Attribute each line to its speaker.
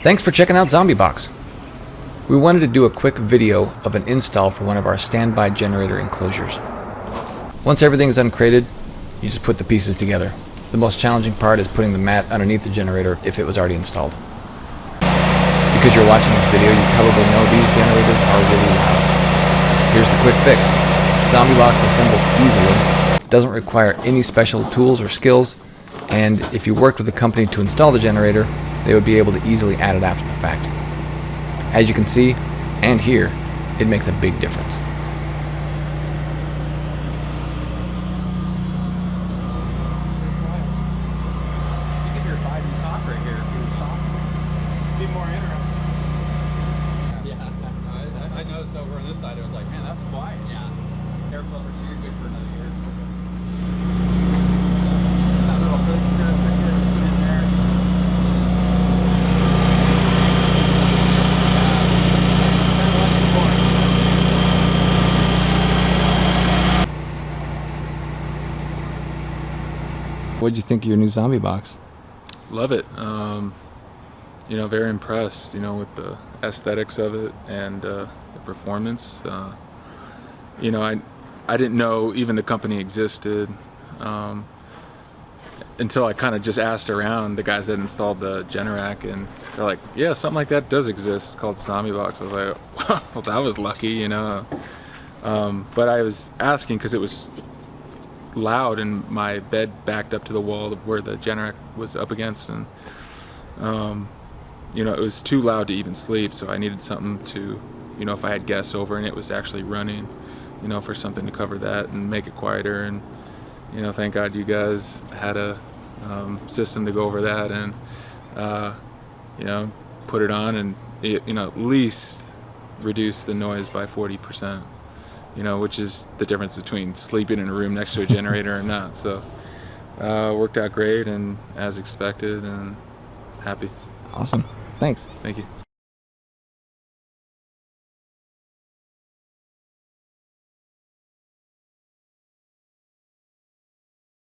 Speaker 1: Thanks for checking out ZombieBox. We wanted to do a quick video of an install for one of our standby generator enclosures. Once everything is uncrated, you just put the pieces together. The most challenging part is putting the mat underneath the generator if it was already installed. Because you're watching this video, you probably know these generators are really loud. Here's the quick fix. ZombieBox assembles easily, doesn't require any special tools or skills, and if you worked with a company to install the generator, they would be able to easily add it after the fact. As you can see and hear, it makes a big difference.
Speaker 2: You could hear Biden talk right here if he was talking. It'd be more interesting. Yeah, I noticed over on this side, it was like, man, that's quiet. Yeah. Air filter, so you're good for another year. That little hood strip right here, put in there.
Speaker 1: What did you think of your new ZombieBox?
Speaker 3: Love it. You know, very impressed, you know, with the aesthetics of it and the performance. You know, I didn't know even the company existed until I kind of just asked around the guys that installed the Generac, and they're like, yeah, something like that does exist. It's called ZombieBox. I was like, well, that was lucky, you know. But I was asking because it was loud and my bed backed up to the wall of where the Generac was up against, and you know, it was too loud to even sleep, so I needed something to, you know, if I had guests over and it was actually running, you know, for something to cover that and make it quieter. And you know, thank God you guys had a system to go over that and you know, put it on and it, you know, at least reduce the noise by 40%. You know, which is the difference between sleeping in a room next to a generator or not. So worked out great and as expected, and happy.
Speaker 1: Awesome. Thanks.
Speaker 3: Thank you.